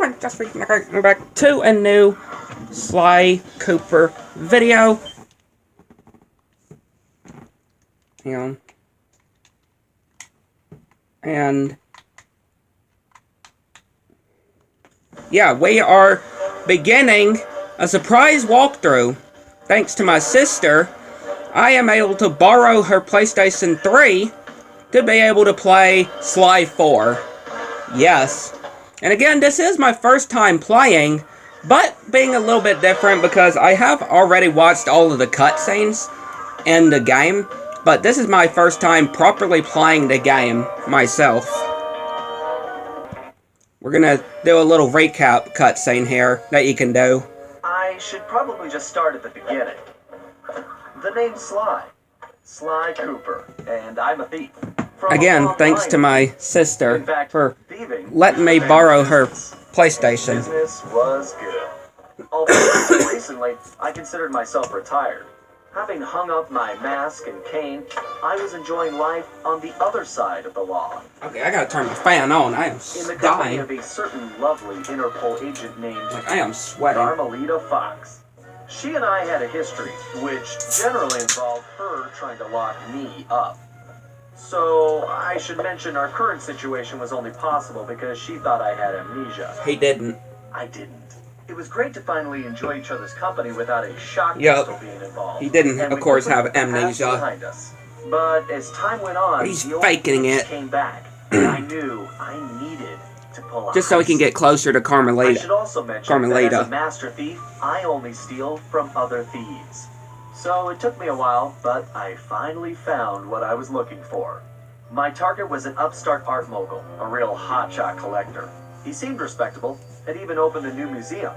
everyone, just back to a new Sly Cooper video. And yeah, we are beginning a surprise walkthrough. Thanks to my sister, I am able to borrow her PlayStation 3 to be able to play Sly 4. Yes. And again, this is my first time playing, but being a little bit different because I have already watched all of the cutscenes in the game, but this is my first time properly playing the game myself. We're gonna do a little recap cutscene here that you can do. I should probably just start at the beginning. The name's Sly. Sly Cooper, and I'm a thief. Again, thanks to my sister for letting me borrow her PlayStation. Business was good. Although recently, I considered myself retired. Having hung up my mask and cane, I was enjoying life on the other side of the law. Okay, I gotta turn the fan on. I am in the company dying. of a certain lovely Interpol agent named I am sweating. Carmelita Fox. She and I had a history, which generally involved her trying to lock me up. So, I should mention our current situation was only possible because she thought I had amnesia. He didn't. I didn't. It was great to finally enjoy each other's company without a shock pistol being involved. He didn't, of course, have amnesia. Behind us. But as time went on, he's the faking it. Came back, and I knew I needed to pull out. Just so he can get closer to Carmelita. I should also mention that as a master thief, I only steal from other thieves. So it took me a while, but I finally found what I was looking for. My target was an upstart art mogul, a real hotshot collector. He seemed respectable, and even opened a new museum.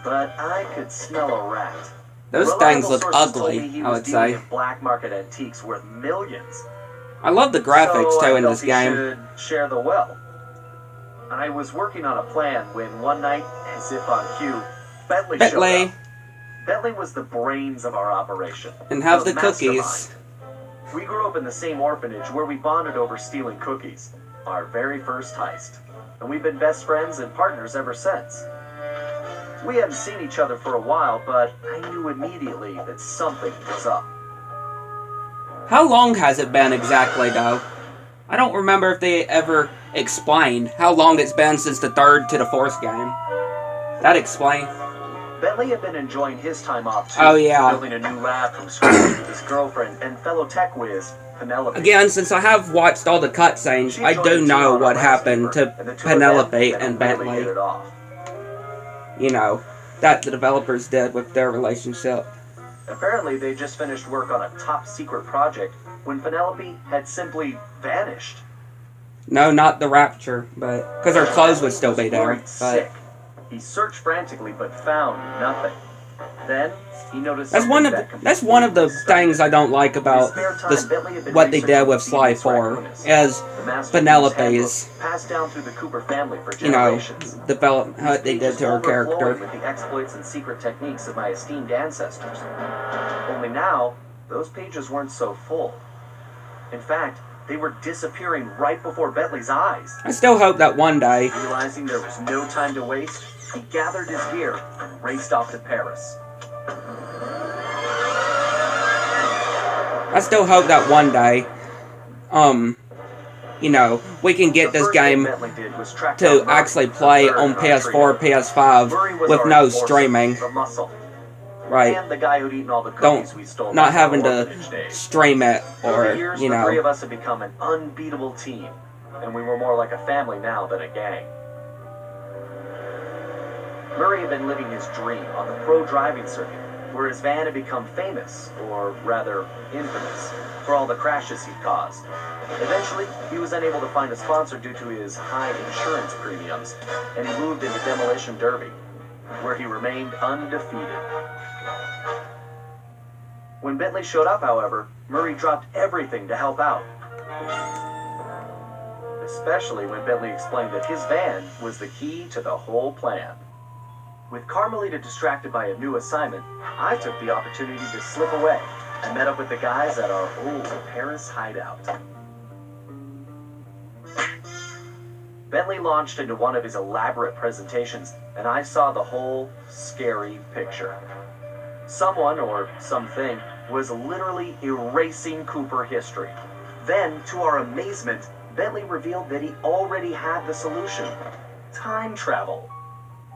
But I could smell a rat. Those things look ugly, I would say. Black market antiques worth millions. I love the graphics too in this game. Should share the wealth. I was working on a plan when one night, as if on cue, Bentley showed up. Bentley was the brains of our operation. And have the cookies. We grew up in the same orphanage where we bonded over stealing cookies. Our very first heist. And we've been best friends and partners ever since. We hadn't seen each other for a while, but I knew immediately that something was up. How long has it been exactly, though? I don't remember if they ever explained how long it's been since the third to the fourth game. That explain? Bentley had been enjoying his time off too. Oh yeah. Building a new lab from scratch with his girlfriend and fellow tech whiz, Penelope. Again, since I have watched all the cutscenes, I do know what happened to Penelope and Bentley. You know, that the developers did with their relationship. Apparently, they just finished work on a top-secret project when Penelope had simply vanished. No, not the Rapture, but because her clothes would still be there. Sick. He searched frantically, but found nothing. Then he noticed that's one of the things I don't like about this, what they did with Sly 4 is Penelope's, passed down through the Cooper family for generations. Develop how they did to her character. With the exploits and secret techniques of my esteemed ancestors. Only now, those pages weren't so full. In fact, they were disappearing right before Bentley's eyes. I still hope that one day, realizing there was no time to waste, he gathered his gear and raced off to Paris. I still hope that one day, you know, we can get this game to actually play on PS4, PS5 with no streaming. Right. And the guy who'd eaten all the cookies we stole not having to stream it or, you know. The three of us had become an unbeatable team, and we were more like a family now than a gang. Murray had been living his dream on the pro driving circuit, where his van had become famous, or rather infamous, for all the crashes he'd caused. Eventually, he was unable to find a sponsor due to his high insurance premiums, and he moved into Demolition Derby, where he remained undefeated. When Bentley showed up, however, Murray dropped everything to help out. Especially when Bentley explained that his van was the key to the whole plan. With Carmelita distracted by a new assignment, I took the opportunity to slip away and met up with the guys at our old Paris hideout. Bentley launched into one of his elaborate presentations, and I saw the whole scary picture. Someone, or something, was literally erasing Cooper history. Then, to our amazement, Bentley revealed that he already had the solution: time travel.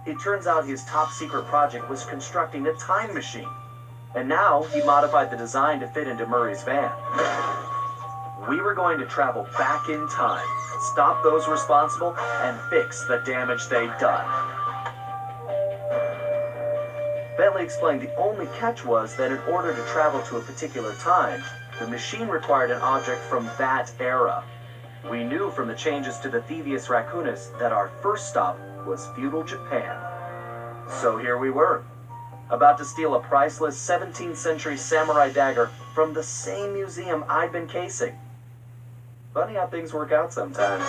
It turns out his top secret project was constructing a time machine. And now he modified the design to fit into Murray's van. We were going to travel back in time, stop those responsible, and fix the damage they'd done. Bentley explained the only catch was that in order to travel to a particular time, the machine required an object from that era. We knew from the changes to the Thieves Raccoonus that our first stop was feudal Japan. So here we were, about to steal a priceless 17th century samurai dagger from the same museum I'd been casing. Funny how things work out sometimes.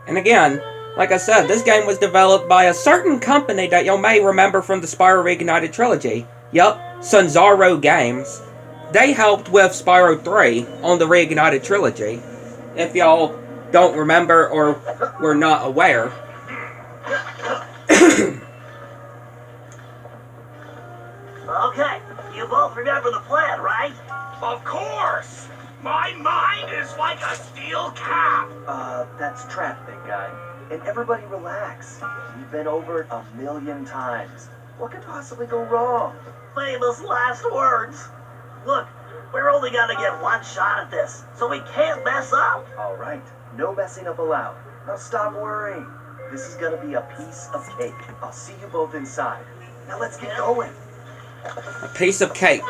And again, like I said, this game was developed by a certain company that you may remember from the Spyro Reignited trilogy. Yup, Sunzaro Games. They helped with Spyro 3 on the Reignited trilogy. If y'all don't remember or were not aware. Okay, you both remember the plan, right? Of course! My mind is like a steel cap! That's trap, big guy. And everybody relax. We've been over it 1,000,000 times. What could possibly go wrong? Famous last words. Look, we're only gonna get one shot at this, so we can't mess up. All right, no messing up allowed. Now stop worrying. This is gonna be a piece of cake. I'll see you both inside. Now let's get going. A piece of cake.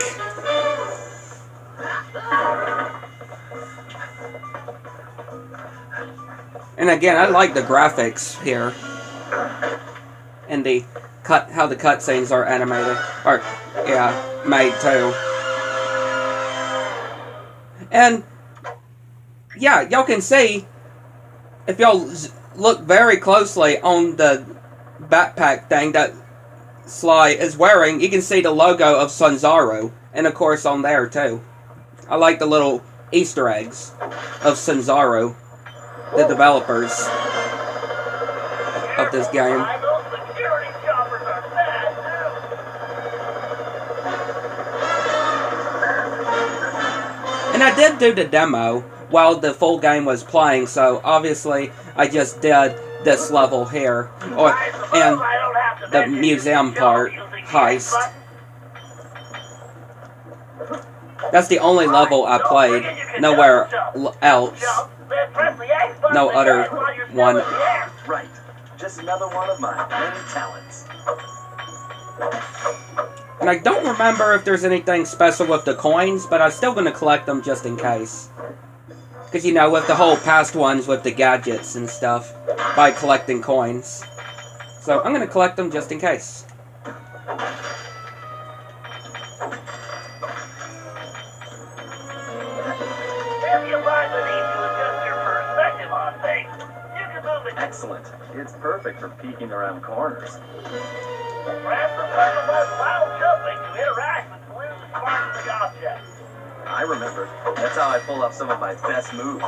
And again, I like the graphics here. And the how the cutscenes are animated. Or, yeah, made too. And, yeah, y'all can see, if y'all look very closely on the backpack thing that Sly is wearing, you can see the logo of Sunzaro. And, of course, on there, too. I like the little Easter eggs of Sunzaro, the developers of this game. And I did do the demo while the full game was playing, so obviously I just did this level here, and the museum part, heist. That's the only level I played, nowhere else. No other one. Right. Just another one of my many talents. And I don't remember if there's anything special with the coins, but I'm still going to collect them just in case. Because, you know, with the whole past ones with the gadgets and stuff, by collecting coins. So I'm going to collect them just in case. Excellent. It's perfect for peeking around corners. Press the button while jumping to interact with blue sparkling objects. I remember. That's how I pull off some of my best moves.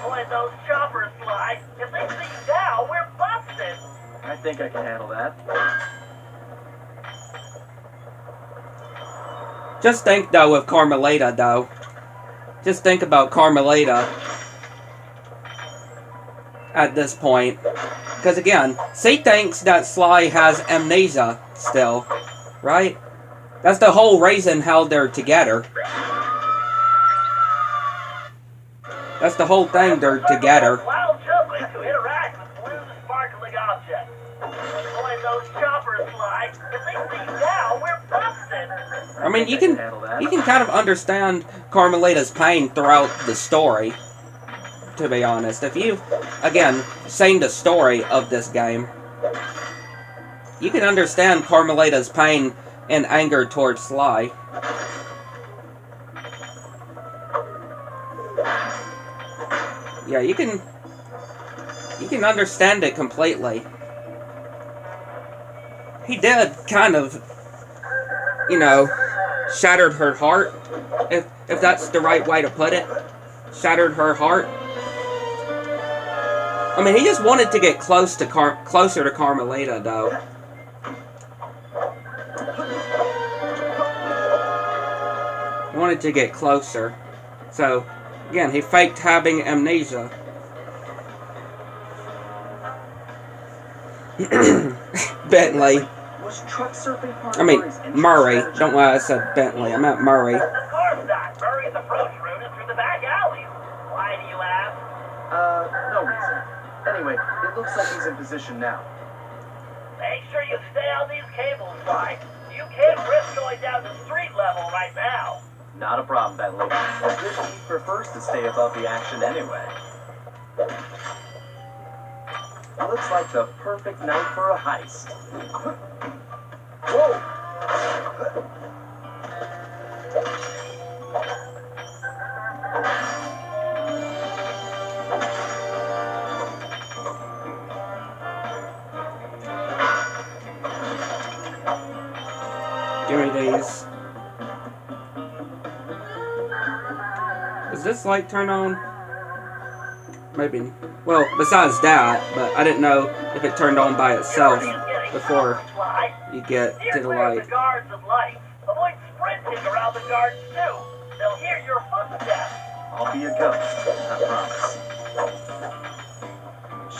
When those choppers fly, if they see you down, we're busted. I think I can handle that. Just think, though, of Carmelita, though. Just think about Carmelita at this point. Because, again, she thinks that Sly has amnesia still, right? That's the whole reason how they're together. That's the whole thing, they're together. While jumping to interact with blue sparkling objects. When those choppers fly, if they see you down, we're busted. I mean, you can kind of understand Carmelita's pain throughout the story, to be honest. If you've, again, seen the story of this game, you can understand Carmelita's pain and anger towards Sly. Yeah, you can understand it completely. He did kind of, you know, shattered her heart, if that's the right way to put it. shattered her heart. I mean, he just wanted to get closer to Carmelita, though. He wanted to get closer. So, again, he faked having amnesia. Bentley. I mean, Murray. Don't know why I said Bentley. I meant Murray. Of course not. Murray's approach route is through the back alleys. Why do you ask? No reason. Anyway, it looks like he's in position now. Make sure you stay on these cables, Sly. You can't risk going down to street level right now. Not a problem, Bentley. A good thief prefers to stay above the action anyway. Looks like the perfect night for a heist. Whoa! Give me these. Is this light turned on? Maybe. Well, besides that, but I didn't know if it turned on by itself before you get to the light. The guards and lights. Avoid sprinting around the guards too. They'll hear your footsteps. I'll be a ghost, I promise.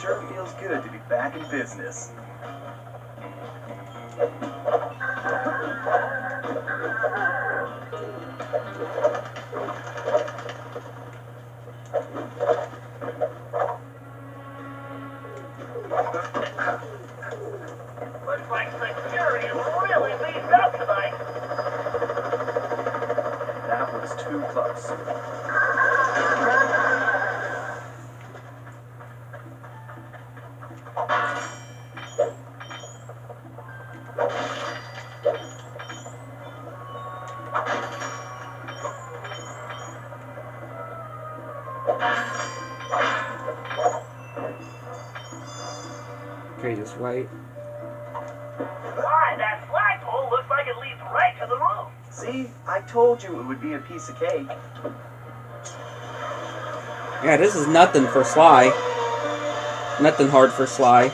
Sure feels good to be back in business. Looks like security is really beefed up tonight. That was too close. Okay, just wait. Why, that flagpole looks like it leads right to the roof. See? I told you it would be a piece of cake. Yeah, this is nothing for Sly. Nothing hard for Sly.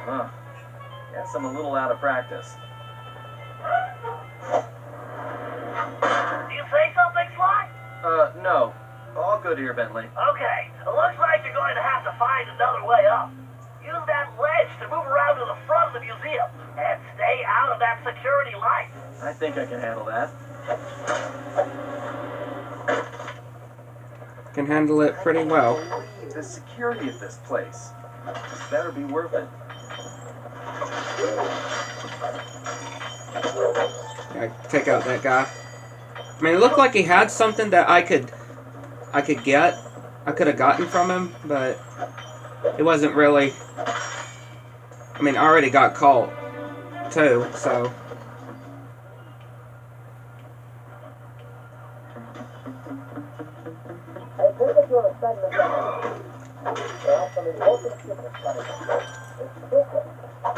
Huh. Guess I'm a little out of practice. Do you say something, Sly? No. All good here, Bentley. Okay, it looks like you're going to have to find another way up. Use that ledge to move around to the front of the museum and stay out of that security light. I think I can handle that. Can handle it pretty well. I can't believe the security at this place. This better be worth it. Yeah, take out that guy. I mean, it looked like he had something that I could get. I could have gotten from him, but it wasn't really. I mean, I already got caught too, so.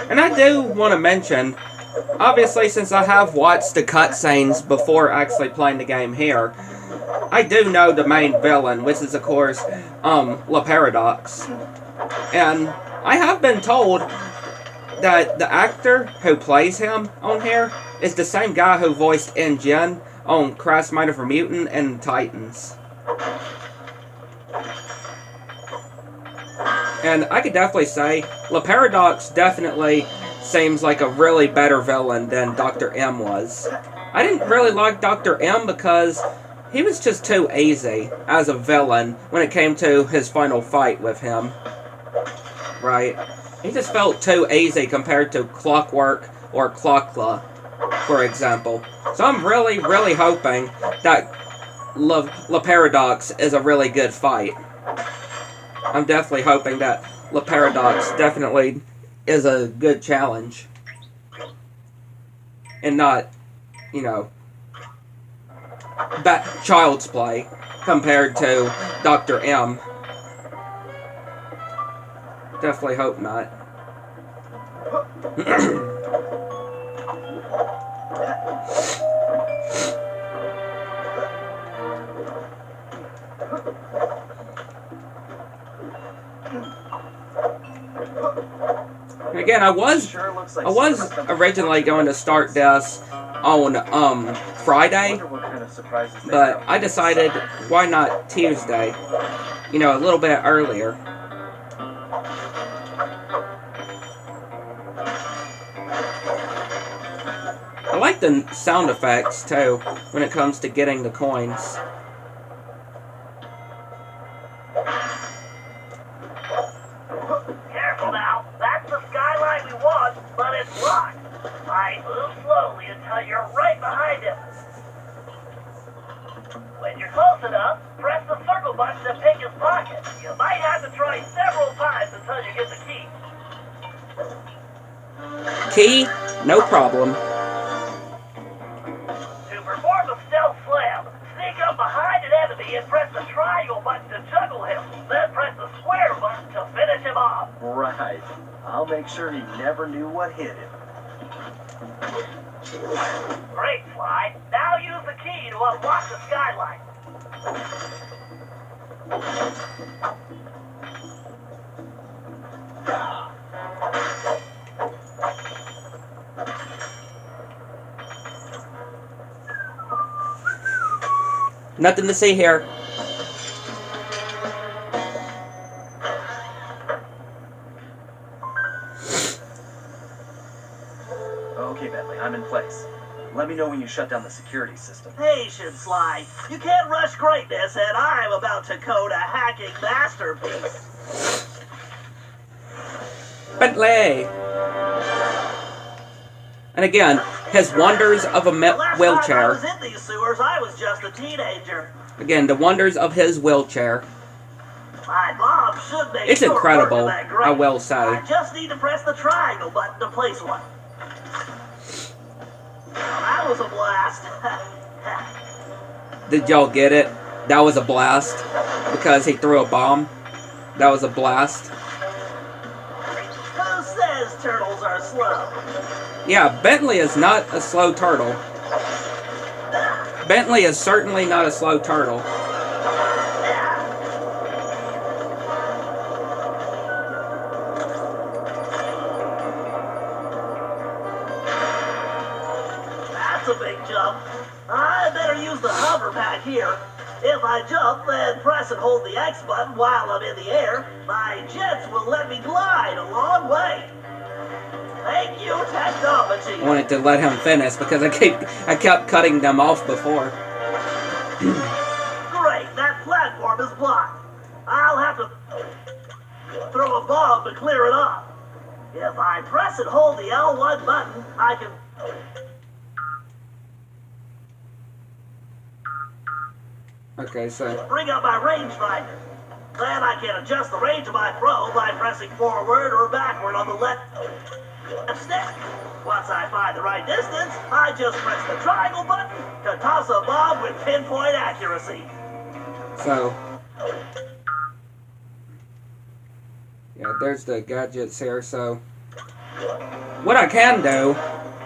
And I do want to mention, obviously, since I have watched the cutscenes before actually playing the game here, I do know the main villain, which is, of course, La Paradox. And I have been told that the actor who plays him on here is the same guy who voiced N-Gin on Crash Mighty Mutant and Titans. And I could definitely say, La Paradox definitely seems like a really better villain than Dr. M was. I didn't really like Dr. M because he was just too easy as a villain when it came to his final fight with him. Right? He just felt too easy compared to Clockwork or Clockla, for example. So I'm really, really hoping that La Paradox is a really good fight. I'm definitely hoping that La Paradox definitely is a good challenge. And not, you know, child's play compared to Dr. M. definitely hope not. Again, I was originally going to start this on Friday, but I decided why not Tuesday? You know, a little bit earlier. I like the sound effects too when it comes to getting the coins. Careful now. That's the skyline we want, but it's locked. I move slowly until you're right behind him. When you're close enough, press the circle button to pick his pocket. You might have to try several times until you get the key. Key? No problem. To perform a stealth slam, sneak up behind an enemy and press the triangle button to juggle him. Then press the square button to finish him off. Right. I'll make sure he never knew what hit him. Great, Sly. Now use the key to unlock the skyline. Nothing to see here. Okay, Bentley, I'm in place. Let me know when you shut down the security system. Patience, Sly. You can't rush greatness, and I'm about to code a hacking masterpiece. Bentley! And again, his wonders of a wheelchair. I was in these sewers, I was just a teenager. Again, the wonders of his wheelchair. My mom should make It's sure incredible, that great. I will say. I just need to press the triangle button to place one. Well, that was a blast. Did y'all get it? That was a blast. Because he threw a bomb. That was a blast. Who says turtles are slow? Yeah, Bentley is not a slow turtle. Bentley is certainly not a slow turtle. That's a big jump. I better use the hover pack here. If I jump, then press and hold the X button while I'm in the air, my jets will let me glide a long way. Thank you, technology. I wanted to let him finish because I kept cutting them off before. Great, that platform is blocked. I'll have to throw a bomb to clear it off. If I press and hold the L1 button, I can... Okay, so... bring up my rangefinder. Then I can adjust the range of my throw by pressing forward or backward on the left stick. Once I find the right distance, I just press the triangle button to toss a bomb with pinpoint accuracy. So... yeah, there's the gadgets here, so... what I can do,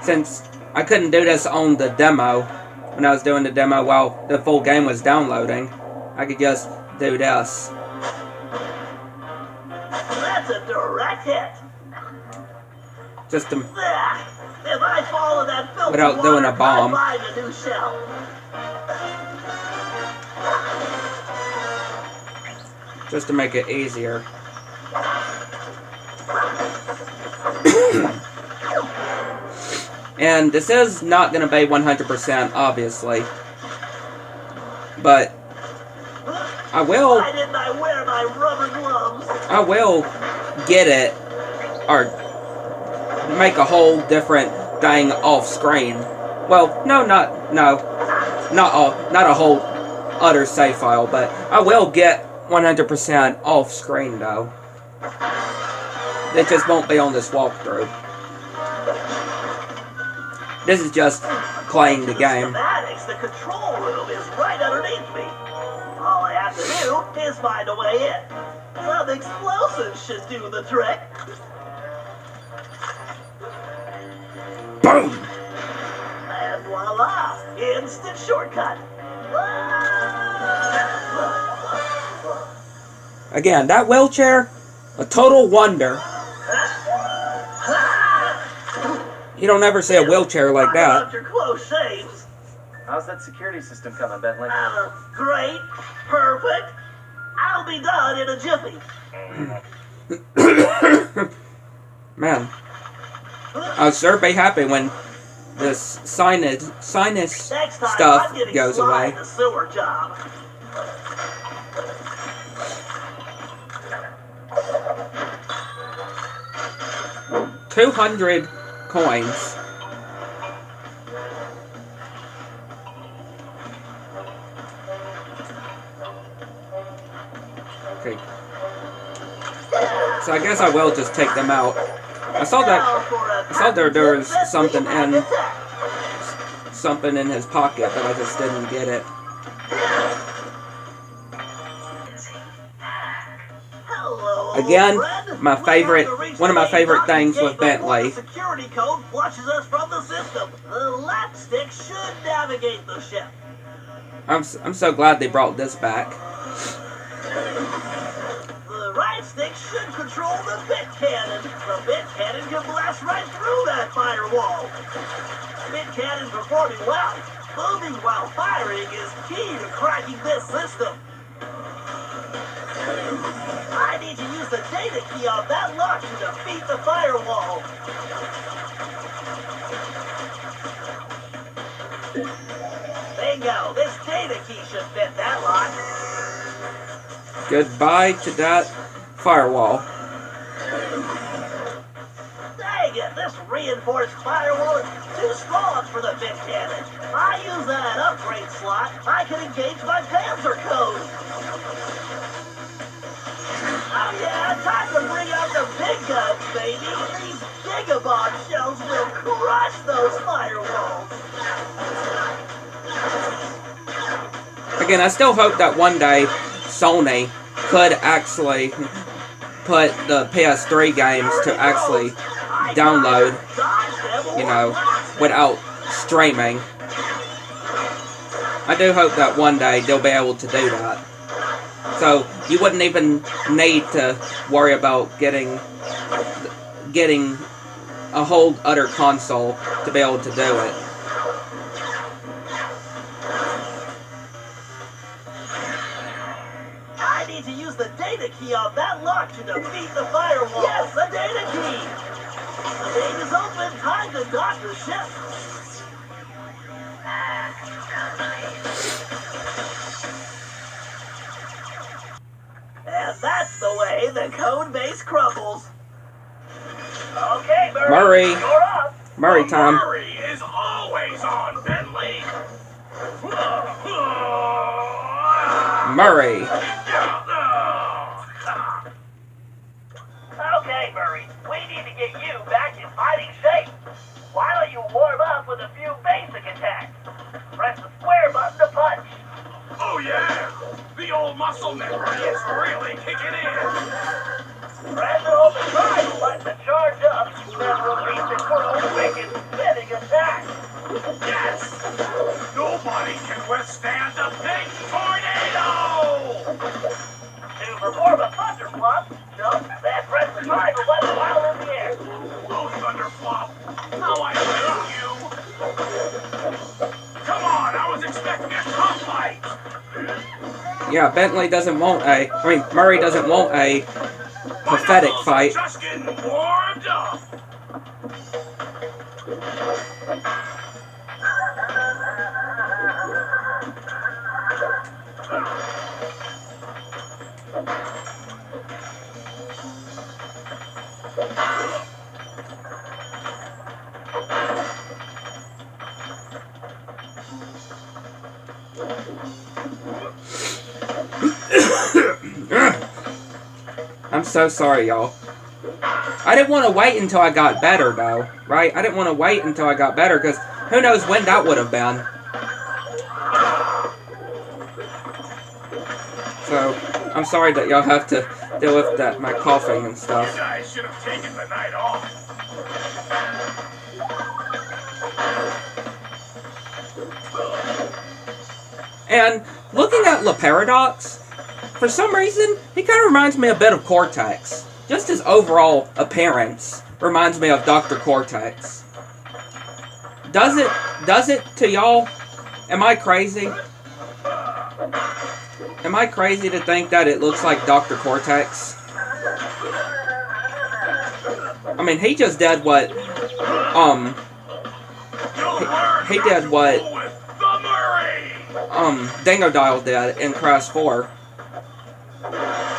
since I couldn't do this on the demo, when I was doing the demo while the full game was downloading, I could just do this. That's a direct hit. Just to... If I fall in that filthy without doing a bomb. I'll find a new shell. just to make it easier. And this is not going to be 100%, obviously. But I will... Why didn't I wear my rubber gloves? I will get it, or make a whole different thing off screen. Well, not a whole utter save file, but I will get 100% off screen though. It just won't be on this walkthrough. This is just playing the game. The control room is right underneath me. All I have to do is find a way in. Some explosives should do the trick. Boom! And voila! Instant shortcut. Again, that wheelchair, a total wonder. You don't ever see a wheelchair like that. After close shaves. How's that security system coming, Bentley? Great. Perfect. I'll be done in a jiffy. Man, I'll sure be happy when this sinus Next time, stuff I'm giving goes Sly away. the sewer job. $200 coins. Okay. So I guess I will just take them out. I saw there was something in his pocket, but I just didn't get it. Again, one of my favorite things with Bentley. The security code flushes us from the system. The left stick should navigate the ship. I'm so glad they brought this back. The right stick should control the bit cannon. The bit cannon can blast right through that firewall. Bit cannon performing well. Moving while firing is key to cracking this system. I need to use the data key on that lock to defeat the firewall. Bingo! This data key should fit that lock. Goodbye to that firewall. Dang it! This reinforced firewall is too strong for the bit cannon. I use that upgrade slot. I can engage my Panzer code. Oh yeah, time to bring out the big guns, baby! These gigabomb shells will crush those firewalls! Again, I still hope that one day Sony could actually put the PS3 games to actually download, you know, without streaming. I do hope that one day they'll be able to do that. So you wouldn't even need to worry about getting a whole other console to be able to do it. I need to use the data key on that lock to defeat the firewall. Yes, the data key. The gate is open. Time to dock the ship. And that's the way the code base crumbles. Okay, Murray. You're up. Murray time. Murray is always on, Bentley. Murray. Okay, Murray. We need to get you back in fighting shape. Why don't you warm up with a few basic attacks? Press the square button to punch. Oh yeah, the old muscle memory is really kicking in. Press and hold the triangle button to charge up. Then release the world's biggest spinning attack. Yes, nobody can withstand the big tornado. To perform a thunder flop, jump, then press the triangle button while in the air. Oh, Thunderflop, how I hate you. Come on, I was expecting a tough fight. Yeah, Bentley doesn't want Murray doesn't want a pathetic fight. Just getting warmed up. I'm so sorry, y'all. I didn't want to wait until I got better, though, right? I didn't want to wait until I got better, because who knows when that would have been. So, I'm sorry that y'all have to deal with that my coughing and You stuff. guys should have taken the night off. And looking at Le Paradox, for some reason, he kind of reminds me a bit of Cortex. Just his overall appearance reminds me of Dr. Cortex. Does it to y'all? Am I crazy? Am I crazy to think that it looks like Dr. Cortex? I mean, he just did what, he did what, Dingo Dial did in Crash 4.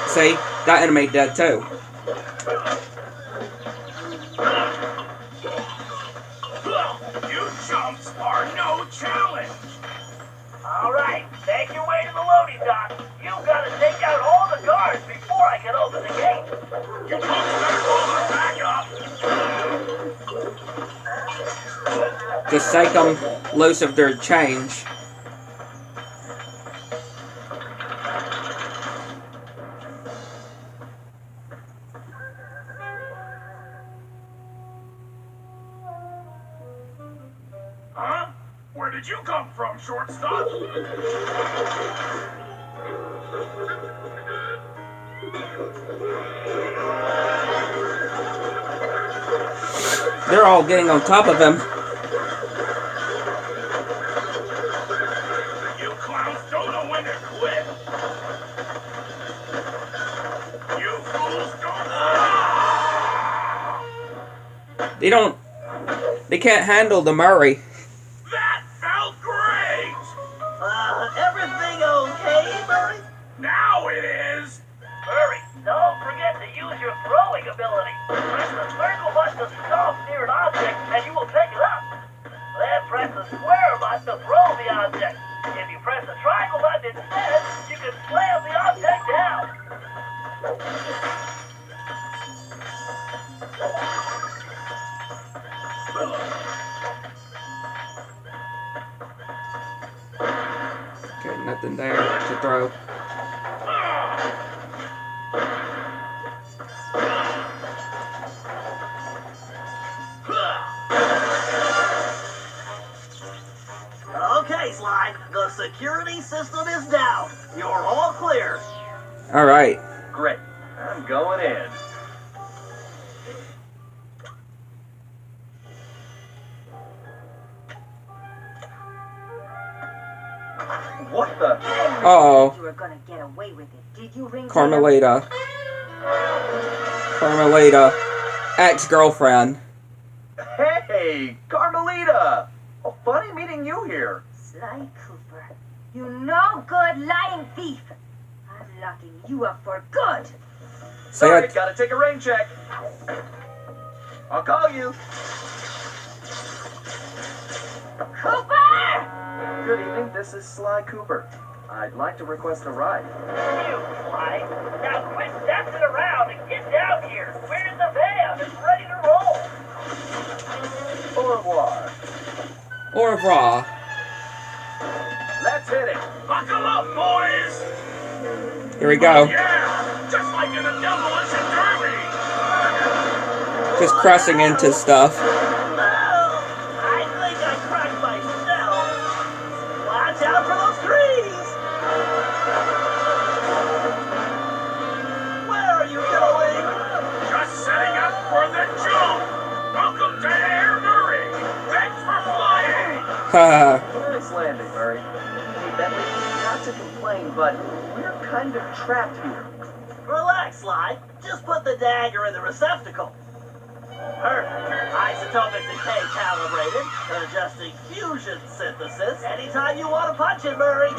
See? That enemy dead too. You chumps are no challenge. All right, make your way to the loading dock. You've got to take out all the guards before I can open the gate. You punks better call her back up. Just take them loose of their change. Huh? Where did you come from, shortstop? They're all getting on top of him. You clowns don't know when to quit. You fools don't. They can't handle the Murray. That felt great! Everything okay, Murray? Now it is! Murray, don't forget to use your throwing ability. Press the circle button to stop near an object, and you will pick it up. Then press the square button to throw the object. If you press the triangle button instead, you can slam the object down. Okay, nothing there to throw. Okay, Sly, the security system is down. You're all clear. Alright. Great. I'm going in. What the? Uh-oh. You were gonna get away with it. Did you ring? Carmelita. Carmelita. Ex-girlfriend. Hey, Carmelita! Oh, funny meeting you here. Sly Cooper, you no good lying thief. I'm locking you up for good. Sorry, it. gotta take a rain check. I'll call you. Cooper! Good evening, this is Sly Cooper. I'd like to request a ride. You, Sly. Now quit dancing around and get down here. We're in the van. It's ready to roll. Au revoir. Au revoir. Let's hit it. Buckle up, boys! Here we go. Yeah! Just like in a demolition derby! Just crashing into stuff. No! I think I cracked myself. Watch out for those trees. Where are you going? Just setting up for the jump! Welcome to Air Murray! Thanks for flying! Haha. Nice landing, Murray. Hey, Bentley, not to complain, but we're kind of trapped here. Relax, Sly. Just put the dagger in the receptacle. Perfect. Isotopic decay calibrated. Adjusting fusion synthesis. Anytime you want to punch it, Murray.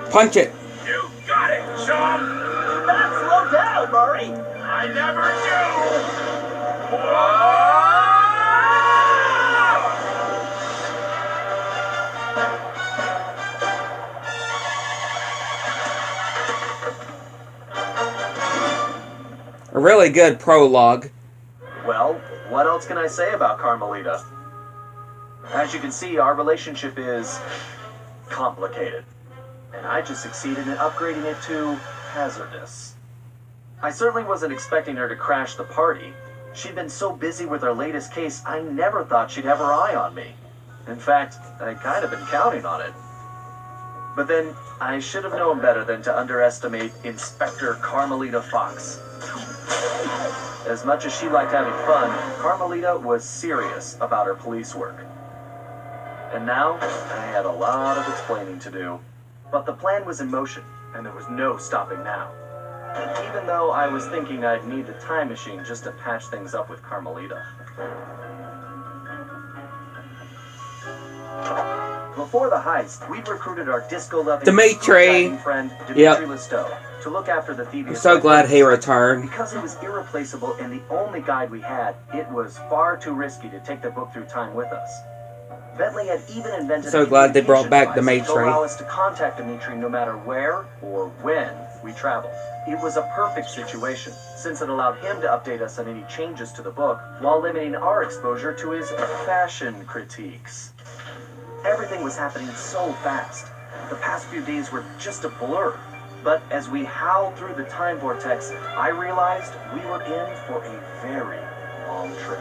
Punch it. You got it, chum! Do not slow down, Murray. I never do! Whoa! A really good prologue. Well, what else can I say about Carmelita? As you can see, our relationship is complicated. And I just succeeded in upgrading it to hazardous. I certainly wasn't expecting her to crash the party. She'd been so busy with her latest case, I never thought she'd have her eye on me. In fact, I'd kind of been counting on it. But then, I should have known better than to underestimate Inspector Carmelita Fox. As much as she liked having fun, Carmelita was serious about her police work. And now, I had a lot of explaining to do. But the plan was in motion, and there was no stopping now. Even though I was thinking I'd need the time machine just to patch things up with Carmelita. Before the heist, we recruited our disco-loving Dimitri. friend, Dimitri Listow, to look after the Thieves. I'm so glad he returned. Because he was irreplaceable and the only guide we had, it was far too risky to take the book through time with us. Bentley had even invented So a glad they brought back communication device Dimitri. to allow us to contact Dimitri no matter where or when we traveled. It was a perfect situation, since it allowed him to update us on any changes to the book while limiting our exposure to his fashion critiques. Everything was happening so fast. The past few days were just a blur. But as we howled through the time vortex, I realized we were in for a very long trip.